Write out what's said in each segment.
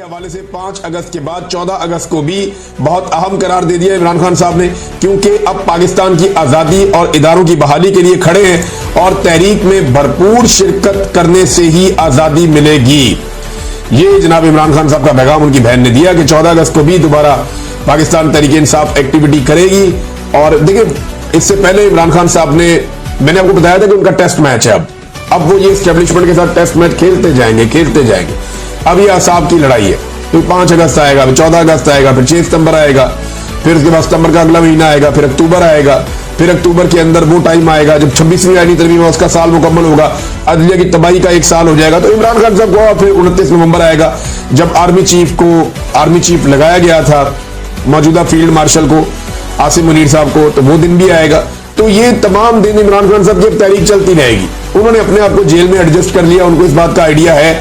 हवाले से 5 अगस्त के बाद 14 अगस्त को भी बहुत अहम करार दे दिया इमरान खान साहब ने, क्योंकि अब पाकिस्तान की आज़ादी और इदारों की बहाली के लिए खड़े हैं और तहरीक में भरपूर शिरकत करने से ही आज़ादी मिलेगी। ये जनाब इमरान खान साहब का पैगाम उनकी बहन ने दिया कि 14 अगस्त को भी दोबारा पाकिस्तान तहरीक इंसाफ एक्टिविटी करेगी। और देखिए, इससे पहले इमरान खान साहब ने, मैंने आपको बताया था कि उनका टेस्ट मैच है, अब वो ये एस्टेब्लिशमेंट के साथ टेस्ट मैच खेलते जाएंगे। अब ये असाब की लड़ाई है, तो 5 अगस्त आएगा, फिर 14 अगस्त आएगा, फिर 6 सितंबर आएगा, फिर उसके बाद सितंबर का अगला महीना आएगा, फिर अक्टूबर आएगा, फिर अक्टूबर के अंदर वो टाइम आएगा जब 26वीं आईनी तरमीम में उसका साल मुकम्मल होगा, अदलिया की तबाही का 1 साल हो जाएगा। तो इमरान खान साहब को फिर 29 नवंबर आएगा जब आर्मी चीफ लगाया गया था, मौजूदा फील्ड मार्शल को, आसिम मुनीर साहब को, तो वो दिन भी आएगा। तो ये तमाम दिन इमरान खान साहब की तहरीक चलती रहेगी। उन्होंने अपने आप को जेल में एडजस्ट कर लिया, उनको इस बात का आइडिया है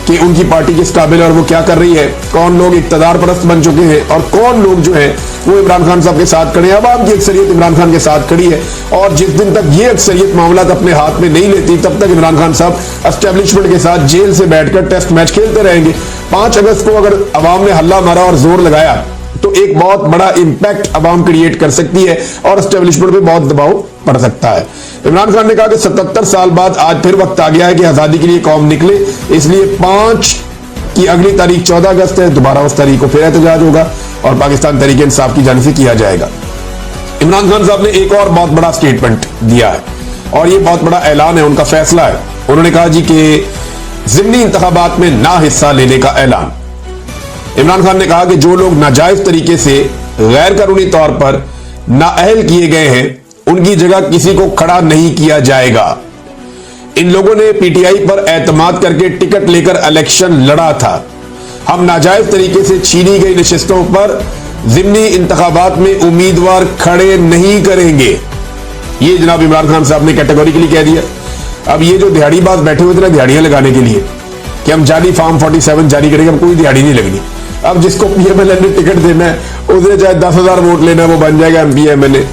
कि उनकी पार्टी किस काबिल है और वो क्या कर रही है, कौन लोग इक़्तिदार परस्त बन चुके हैं और कौन लोग जो है वो इमरान खान साहब के साथ खड़े हैं। अब आपकी अक्सरियत इमरान खान के साथ खड़ी है और जिस दिन तक ये अक्सरियत मामला अपने हाथ में नहीं लेती, तब तक इमरान खान साहब एस्टेब्लिशमेंट के साथ जेल से बैठकर टेस्ट मैच खेलते रहेंगे। 5 अगस्त को अगर अवाम ने हल्ला मारा और जोर लगाया तो एक बहुत बड़ा इंपैक्ट अवाम क्रिएट कर सकती है और एस्टेब्लिशमेंट पे बहुत दबाव पड़ सकता है। इमरान खान ने कहा कि 77 साल बाद आज फिर वक्त आ गया है कि आजादी के लिए कौम निकले, इसलिए 5 की अगली तारीख 14 अगस्त है, दोबारा उस तारीख को फिर एहतजाज होगा और पाकिस्तान तहरीक इंसाफ की जानिब से किया जाएगा। इमरान खान साहब ने एक और बहुत बड़ा स्टेटमेंट दिया है और ये बहुत बड़ा ऐलान है, उनका फैसला है। उन्होंने कहा जी कि ज़िमनी इंतखाबात में ना हिस्सा लेने का ऐलान। इमरान खान ने कहा कि जो लोग नाजायज तरीके से गैर कानूनी तौर पर नाअहल किए गए हैं उनकी जगह किसी को खड़ा नहीं किया जाएगा। इन लोगों ने पीटीआई पर एतमाद करके टिकट लेकर इलेक्शन लड़ा था। हम नाजायज तरीके से छीनी गई नशिस्तों पर ज़िमनी इंतखाबात में उम्मीदवार खड़े नहीं करेंगे। ये जनाब इमरान खान साहब ने कैटेगोरिकली कह दिया। अब ये जो दिहाड़ीबाज बैठे हुए थे ना दिहाड़ियां लगाने के लिए कि हम जाली फॉर्म 47 जारी करेंगे, अब कोई दिहाड़ी नहीं लगनी। अब जिसको पीएमएलएन ने टिकट देना है उसे चाहे 10,000 वोट लेना, वो बन जाएगा एमपी एमएलए।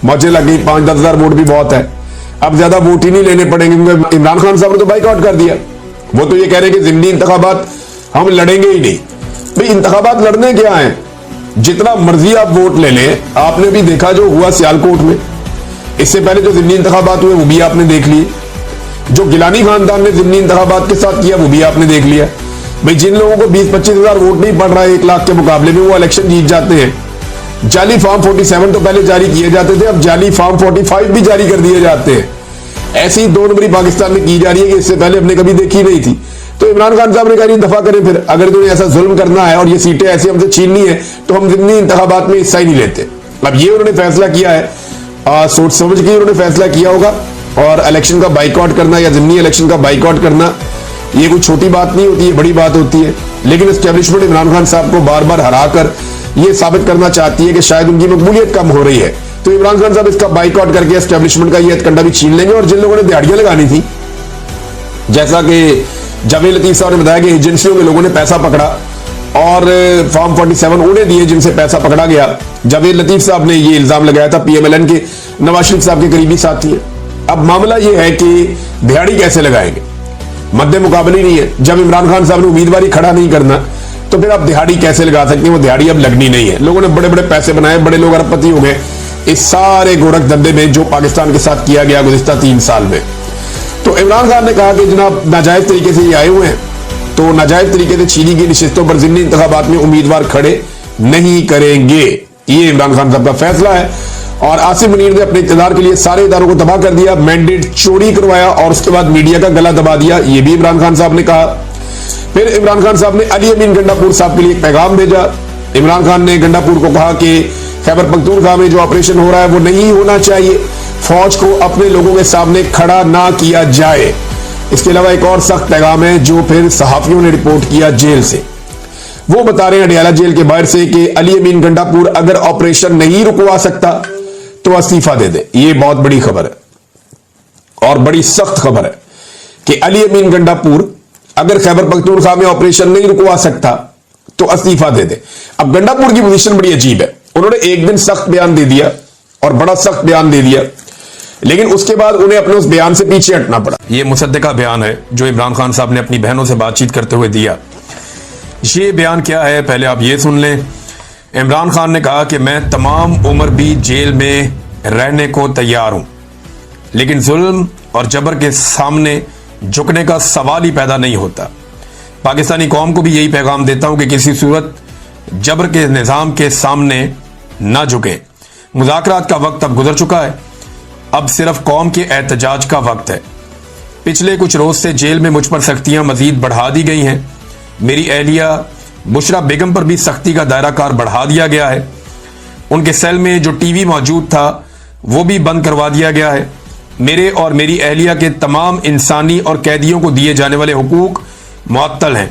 मौजे लग गई, 5-10 हजार वोट भी बहुत है। अब ज्यादा वोट ही नहीं लेने पड़ेंगे क्योंकि इमरान खान साहब ने तो बाइकआउट कर दिया। वो तो ये कह रहे हैं कि ज़िमनी इंतखाबात हम लड़ेंगे ही नहीं। भाई इंतखाबात लड़ने क्या है, जितना मर्जी आप वोट ले लें। आपने भी देखा जो हुआ सियालकोट में, इससे पहले जो ज़िमनी इंतखाबात हुए वो भी आपने देख लिए। जो गिलानी खानदान ने ज़िमनी इंतखाबात के साथ किया वो भी आपने देख लिया। भाई जिन लोगों को 20-25 हजार वोट नहीं पड़ रहा है 1 लाख के मुकाबले में, वो इलेक्शन जीत जाते हैं। जाली फॉर्म 47 तो पहले जारी किए जाते थे, अब जाली फॉर्म 45 भी जारी कर दिए जाते हैं। ऐसी 2 नंबरी पाकिस्तान में की जा रही है कि इससे पहले हमने कभी देखी नहीं थी। तो इमरान खान साहब ने कहा दफा करें फिर, अगर तुम्हें ऐसा जुल्म करना है और ये सीटें ऐसी हमसे छीननी है तो हम ज़िमनी इंतखाबात में हिस्सा ही नहीं लेते। अब ये उन्होंने फैसला किया है, सोच समझ के उन्होंने फैसला किया होगा। और इलेक्शन का बाइकआउट करना या ज़िमनी इलेक्शन का बाइकआउट करना ये कोई छोटी बात नहीं होती है, बड़ी बात होती है। लेकिन एस्टेब्लिशमेंट इमरान खान साहब को बार बार हराकर ये साबित करना चाहती है कि शायद उनकी मकबूलियत कम हो रही है। तो इमरान खान साहब इसका बाइकआउट करके एस्टेब्लिशमेंट का ये हथकंडा भी छीन लेंगे। और जिन लोगों ने दिहाड़ियां लगानी थी, जैसा कि जावेद लतीफ साहब ने बताया कि एजेंसियों के लोगों ने पैसा पकड़ा और फॉर्म 47 उन्हें दिए जिनसे पैसा पकड़ा गया। जावेद लतीफ साहब ने ये इल्जाम लगाया था, पीएमएलएन के नवाज शरीफ साहब के करीबी साथी है। अब मामला ये है कि दिहाड़ी कैसे लगाएंगे, मद्दे मुकाबले नहीं है। जब इमरान खान साहब ने उम्मीदवारी खड़ा नहीं करना तो फिर आप दिहाड़ी कैसे लगा सकते हैं, वो दिहाड़ी अब लगनी नहीं है। लोगों ने बड़े बड़े पैसे बनाए, बड़े लोग अरबपति हो गए इस सारे गोरख धंधे में जो पाकिस्तान के साथ किया गया गुज़िश्ता 3 साल में। तो इमरान खान ने कहा कि जनाब नाजायज तरीके से ये आए हुए हैं, तो नाजायज तरीके से छीनी गई नशिस्तों पर ज़िमनी इंतखाबात में उम्मीदवार खड़े नहीं करेंगे। ये इमरान खान साहब का फैसला है। और आसिम मुनीर ने अपने इक़्तिदार के लिए सारे इदारों को तबाह कर दिया, मैंडेट चोरी करवाया और उसके बाद मीडिया का गला दबा दिया। ये भी इमरान खान साहब ने कहा। फिर इमरान खान साहब ने अली अमीन गंडापुर साहब के लिए एक पैगाम भेजा। इमरान खान ने गंडापुर को कहा कि खैबर पख्तूनख्वा में जो ऑपरेशन हो रहा है वो नहीं होना चाहिए, फौज को अपने लोगों के सामने खड़ा ना किया जाए। इसके अलावा एक और सख्त पैगाम है जो फिर सहाफियों ने रिपोर्ट किया जेल से। वो बता रहे हैं अडियाला जेल के बाहर से कि अली अमीन गंडापुर अगर ऑपरेशन नहीं रुकवा सकता तो इस्तीफा दे दे। ये बहुत बड़ी खबर है और बड़ी सख्त खबर है कि अली अमीन गंडापुर अगर खैबर पख्तूनख्वा में ऑपरेशन नहीं रुकवा सकता तो इस्तीफा दे दे। अब गंडापुर की पोजीशन बड़ी अजीब है। उन्होंने एक दिन सख्त बयान दे दिया और बड़ा सख्त बयान दे दिया, लेकिन उसके बाद उन्हें अपने उस बयान से पीछे हटना पड़ा। यह मुसद्दिका बयान है जो इमरान खान साहब ने अपनी बहनों से बातचीत करते हुए दिया। ये बयान क्या है, पहले आप ये सुन लें। इमरान खान ने कहा कि मैं तमाम उम्र भी जेल में रहने को तैयार हूं, लेकिन जुल्म और जबर के सामने झुकने का सवाल ही पैदा नहीं होता। पाकिस्तानी कौम को भी यही पैगाम देता हूं कि किसी सूरत जबर के निजाम के सामने ना झुके। मुज़ाकरात का वक्त अब गुजर चुका है, अब सिर्फ कौम के एहतजाज का वक्त है। पिछले कुछ रोज से जेल में मुझ पर सख्तियां मजीद बढ़ा दी गई हैं। मेरी अहलिया बुशरा बेगम पर भी सख्ती का दायरा कार बढ़ा दिया गया है। उनके सेल में जो टीवी मौजूद था वो भी बंद करवा दिया गया है। मेरे और मेरी अहलिया के तमाम इंसानी और कैदियों को दिए जाने वाले हुकूक मुअत्तल हैं,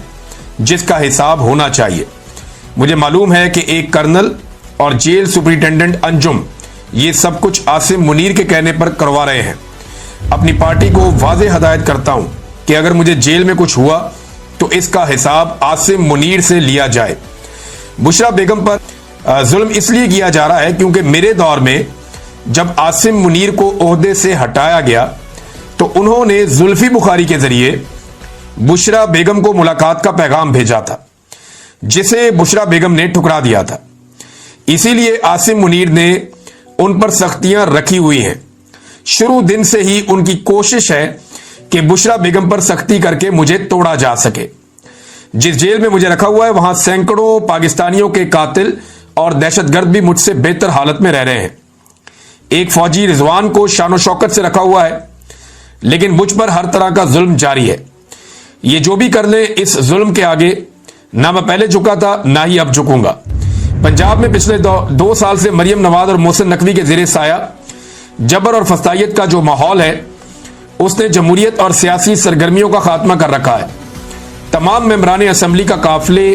जिसका हिसाब होना चाहिए। मुझे मालूम है कि एक कर्नल और जेल सुपरिटेंडेंट अंजुम ये सब कुछ आसिम मुनीर के कहने पर करवा रहे हैं। अपनी पार्टी को वाज़ेह हदायत करता हूं कि अगर मुझे जेल में कुछ हुआ तो इसका हिसाब आसिम मुनीर से लिया जाए। बुशरा बेगम पर जुल्म इसलिए किया जा रहा है क्योंकि मेरे दौर में जब आसिम मुनीर को ओहदे से हटाया गया तो उन्होंने जुल्फी बुखारी के जरिए बुशरा बेगम को मुलाकात का पैगाम भेजा था, जिसे बुशरा बेगम ने ठुकरा दिया था। इसीलिए आसिम मुनीर ने उन पर सख्तियां रखी हुई हैं। शुरू दिन से ही उनकी कोशिश है कि बुशरा बेगम पर सख्ती करके मुझे तोड़ा जा सके। जिस जेल में मुझे रखा हुआ है वहां सैकड़ों पाकिस्तानियों के कातिल और दहशतगर्द भी मुझसे बेहतर हालत में रह रहे हैं। एक फौजी रिजवान को शानो शौकत से रखा हुआ है, लेकिन मुझ पर हर तरह का जुल्म जारी है। ये जो भी कर ले, इस जुल्म के आगे ना मैं पहले झुका था ना ही अब झुकूंगा। पंजाब में पिछले 2 साल से मरियम नवाज और मोहसिन नकवी के ज़ेरे साया जबर और फसाइयत का जो माहौल है उसने जमहूरियत और सियासी सरगर्मियों का खात्मा कर रखा है। तमाम मेंबरान असम्बली का काफिले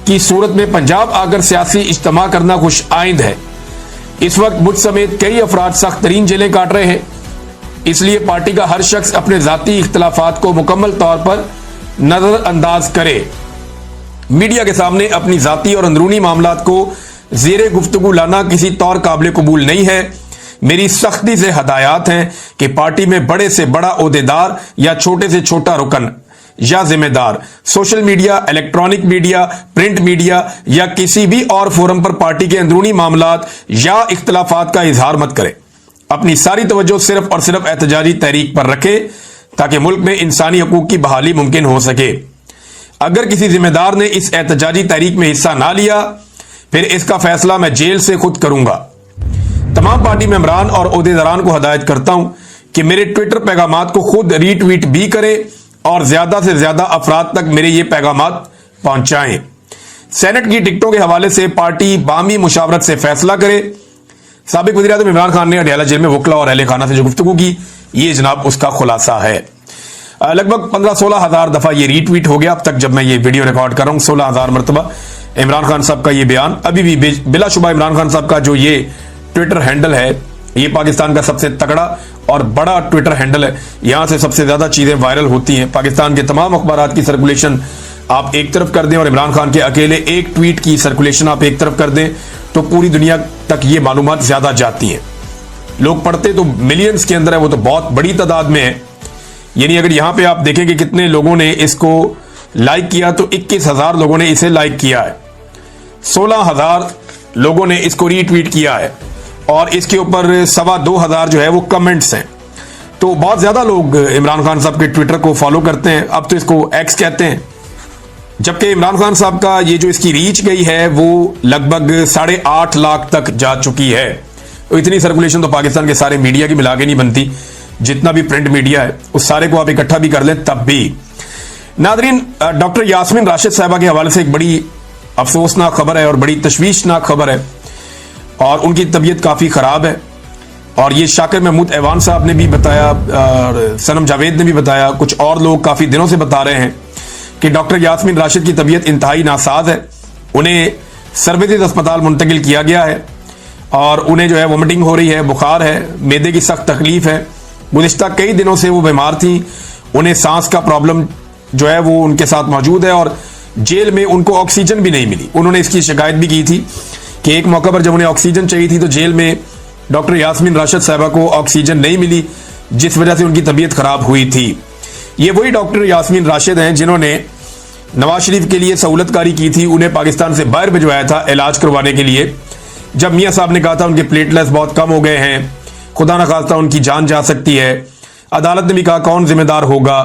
की सूरत में पंजाब आकर सियासी इज्तिमा करना खुश आइंद है। इस वक्त मुझ समेत कई अफराद सख्त तरीन जेलें काट रहे हैं, इसलिए पार्टी का हर शख्स अपने जाती इख्तलाफात को मुकम्मल तौर पर नजरअंदाज करे। मीडिया के सामने अपनी जाती और अंदरूनी मामलात को ज़ेरे गुफ्तगू लाना किसी तौर काबिल कबूल नहीं है। मेरी सख्ती से हदायत हैं कि पार्टी में बड़े से बड़ा ओहदेदार या छोटे से छोटा रुकन या जिम्मेदार social media, electronic media, print media या किसी भी और फोरम पर पार्टी के अंदरूनी मामलात या इख्तलाफात का इजहार मत करे। अपनी सारी तवज्जो सिर्फ और सिर्फ एहतजाजी तहरीक पर रखे ताकि मुल्क में इंसानी हकूक की बहाली मुमकिन हो सके। अगर किसी जिम्मेदार ने इस एहतजाजी तहरीक में हिस्सा ना लिया फिर इसका फैसला मैं जेल से खुद करूंगा। तमाम पार्टी मेंबरान और ओहदेदारान को हदायत करता हूं कि मेरे ट्विटर पैगामात को खुद रीट्वीट भी करें और ज्यादा से ज्यादा अफराद तक मेरे ये पैगामात पहुंचाएं। सेनेट की टिकटों के हवाले से पार्टी बामी मुशावरत से फैसला करे। साबिक वज़ीर-ए-आज़म इमरान खान ने अडयाला जेल में वकला और अहले खाना से जो गुफ्तगू की, ये जनाब उसका खुलासा है। लगभग 15-16 हजार दफा ये रीट्वीट हो गया अब तक। जब मैं ये वीडियो रिकॉर्ड कर रहा हूं 16,000 मरतबा इमरान खान साहब का ये बयान अभी भी बिलाशुबा इमरान खान साहब का जो ये ट्विटर हैंडल है ये पाकिस्तान का सबसे तगड़ा और बड़ा ट्विटर हैंडल है। यहां से सबसे ज्यादा चीजें वायरल होती हैं। पाकिस्तान के तमाम अखबारात की सर्कुलेशन आप एक तरफ कर दें और इमरान खान के अकेले एक ट्वीट की सर्कुलेशन आप एक तरफ कर दें तो पूरी दुनिया तक ये मालूमात ज्यादा जाती हैं। लोग पढ़ते तो मिलियंस के अंदर है, वो तो बहुत बड़ी तादाद में है। यानी अगर यहां पे आप देखें कि कितने लोगों ने इसको लाइक किया तो 21,000 लोगों ने इसे लाइक किया है, 16,000 लोगों ने इसको रीट्वीट किया है और इसके ऊपर 2,25,000 जो है वो कमेंट्स हैं। तो बहुत ज्यादा लोग इमरान खान साहब के ट्विटर को फॉलो करते हैं। अब तो इसको एक्स कहते हैं। जबकि इमरान खान साहब का ये जो इसकी रीच गई है वो लगभग 8.5 लाख तक जा चुकी है। तो इतनी सर्कुलेशन तो पाकिस्तान के सारे मीडिया की मिला के नहीं बनती। जितना भी प्रिंट मीडिया है उस सारे को आप इकट्ठा भी कर लें तब भी। नादरीन, डॉक्टर यास्मीन राशिद साहिबा के हवाले से एक बड़ी अफसोसनाक खबर है और बड़ी तशवीशनाक खबर है और उनकी तबीयत काफी खराब है। और ये शाकिर महमूद ऐवान साहब ने भी बताया, सनम जावेद ने भी बताया, कुछ और लोग काफी दिनों से बता रहे हैं कि डॉक्टर यास्मीन राशिद की तबीयत इंतहाई नासाज है। उन्हें सर्विसेज अस्पताल मुंतकिल किया गया है और उन्हें जो है वोमिटिंग हो रही है, बुखार है, मैदे की सख्त तकलीफ है। गुज़िश्ता कई दिनों से वो बीमार थी, उन्हें सांस का प्रॉब्लम जो है वो उनके साथ मौजूद है और जेल में उनको ऑक्सीजन भी नहीं मिली। उन्होंने इसकी शिकायत भी की थी कि एक मौका पर जब उन्हें ऑक्सीजन चाहिए थी तो जेल में डॉक्टर यास्मीन राशिद साहिबा को ऑक्सीजन नहीं मिली, जिस वजह से उनकी तबीयत खराब हुई थी। ये वही डॉक्टर यास्मीन राशिद हैं जिन्होंने नवाज शरीफ के लिए सहूलतकारी की थी, उन्हें पाकिस्तान से बाहर भिजवाया था इलाज करवाने के लिए। जब मियां साहब ने कहा था उनके प्लेटलेट्स बहुत कम हो गए हैं, खुदा न खास्ता उनकी जान जा सकती है, अदालत ने भी कहा कौन जिम्मेदार होगा,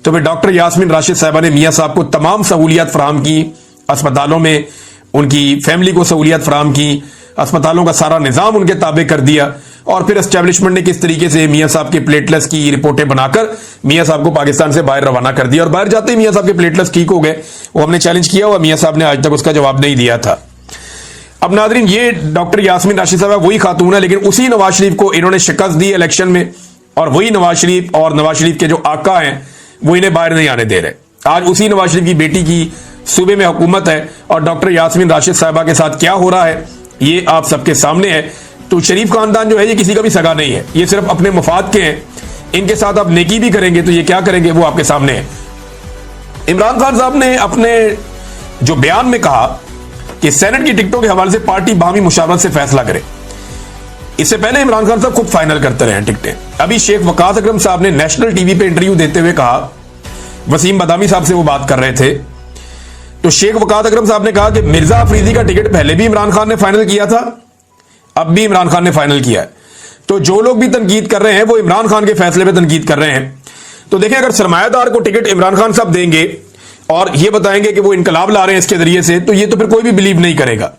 तो फिर डॉक्टर यास्मीन राशिद साहिबा ने मियां साहब को तमाम सहूलियत फराम की, अस्पतालों में उनकी फैमिली को सहूलियत फराम की, अस्पतालों का सारा निजाम उनके ताबे कर दिया, और फिर एस्टेब्लिशमेंट ने किस तरीके से मियां साहब के प्लेटलेट्स की रिपोर्टें बनाकर मियां साहब को पाकिस्तान से बाहर रवाना कर दिया, और बाहर जाते ही मियां साहब के प्लेटलेट्स ठीक हो गए। वो हमने चैलेंज किया हुआ, मियां साहब ने आज तक उसका जवाब नहीं दिया था। अब नादरीन, ये डॉक्टर यास्मीन राशिद साहब वही खातून है, लेकिन उसी नवाज शरीफ को इन्होंने शिकस्त दी इलेक्शन में, और वही नवाज शरीफ और नवाज शरीफ के जो आका हैं वो इन्हें बाहर नहीं आने दे रहे। आज उसी नवाज शरीफ की बेटी की सूबे में हुकूमत है, और डॉक्टर यास्मीन राशिद साहिबा के साथ क्या हो रहा है ये आप सबके सामने है। तो शरीफ खानदान जो है ये किसी का भी सगा नहीं है, ये सिर्फ अपने मफाद के हैं। इनके साथ आप नेकी भी करेंगे तो ये क्या करेंगे वो आपके सामने है। इमरान खान साहब ने अपने जो बयान में कहा कि सेनेट की टिकटों के हवाले से पार्टी बाहमी मुशावरत से फैसला करे। इससे पहले इमरान खान साहब खुद फाइनल करते रहे टिकटें। अभी शेख वकास अकरम साहब ने नेशनल टीवी पे इंटरव्यू देते हुए कहा, वसीम बदामी साहब से वो बात कर रहे थे, तो शेख वकास अकरम साहब ने कहा कि मिर्जा अफरीदी का टिकट पहले भी इमरान खान ने फाइनल किया था, अब भी इमरान खान ने फाइनल किया है। तो जो लोग भी तनकीद कर रहे हैं वो इमरान खान के फैसले पे तनकीद कर रहे हैं। तो देखिए, अगर सरमायादार को टिकट इमरान खान साहब देंगे और ये बताएंगे कि वो इनकलाब ला रहे हैं इसके जरिए से, तो ये तो फिर कोई भी बिलीव नहीं करेगा।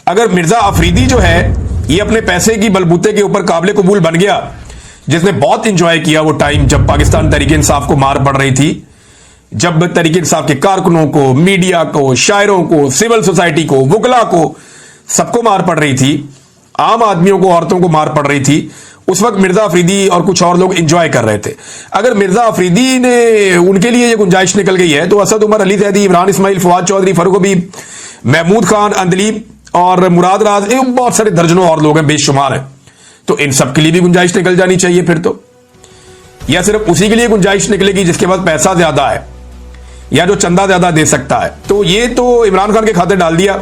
अगर मिर्जा अफरीदी जो है ये अपने पैसे की बलबूते के ऊपर काबिल कबूल बन गया, जिसने बहुत इंजॉय किया वो टाइम जब पाकिस्तान तहरीक इंसाफ को मार पड़ रही थी, जब तहरीक इंसाफ के कारकुनों को, मीडिया को, शायरों को, सिविल सोसाइटी को, वकला को, सबको मार पड़ रही थी, आम आदमियों को, औरतों को मार पड़ रही थी, उस वक्त मिर्जा अफरीदी और कुछ और लोग एंजॉय कर रहे थे। अगर मिर्जा अफरीदी ने उनके लिए ये गुंजाइश निकल गई है, तो असद उमर, अली जैदी, इमरान इस्माइल, फवाद चौधरी, फरूख हबीब, महमूद खान, अंदलीब और मुराद राज, बहुत सारे दर्जनों और लोग हैं, बेशुमार हैं, तो इन सब के लिए भी गुंजाइश निकल जानी चाहिए फिर तो। या सिर्फ उसी के लिए गुंजाइश निकलेगी जिसके पास पैसा ज्यादा है या जो चंदा ज्यादा दे सकता है? तो ये तो इमरान खान के खाते डाल दिया।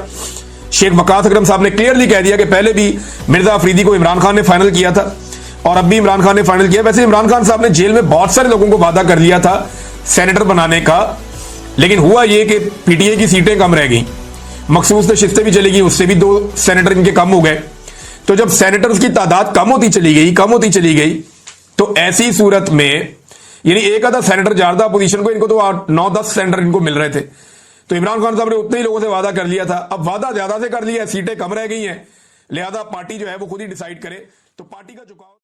शेख वकास अकरम साहब ने क्लियरली कह दिया कि पहले भी मिर्जा अफरीदी को इमरान खान ने फाइनल किया था और अब भी इमरान खान ने फाइनल किया। वैसे इमरान खान साहब ने जेल में बहुत सारे लोगों को वादा कर लिया था सेनेटर बनाने का, लेकिन हुआ ये कि पीटीए की सीटें कम रह गई, मखसूस नशिस्तें भी चली गई, उससे भी 2 सेनेटर इनके कम हो गए। तो जब सेनेटर्स की तादाद कम होती चली गई, तो ऐसी सूरत में यानी एक आधा सेनेटर ज्यादा अपोजिशन को, इनको तो 9-10 सेनेटर इनको मिल रहे थे। तो इमरान खान साहब ने उतने ही लोगों से वादा कर लिया था, अब वादा ज्यादा से कर लिया, सीटें कम रह गई हैं, लिहाजा पार्टी जो है वो खुद ही डिसाइड करे। तो पार्टी का झुकाव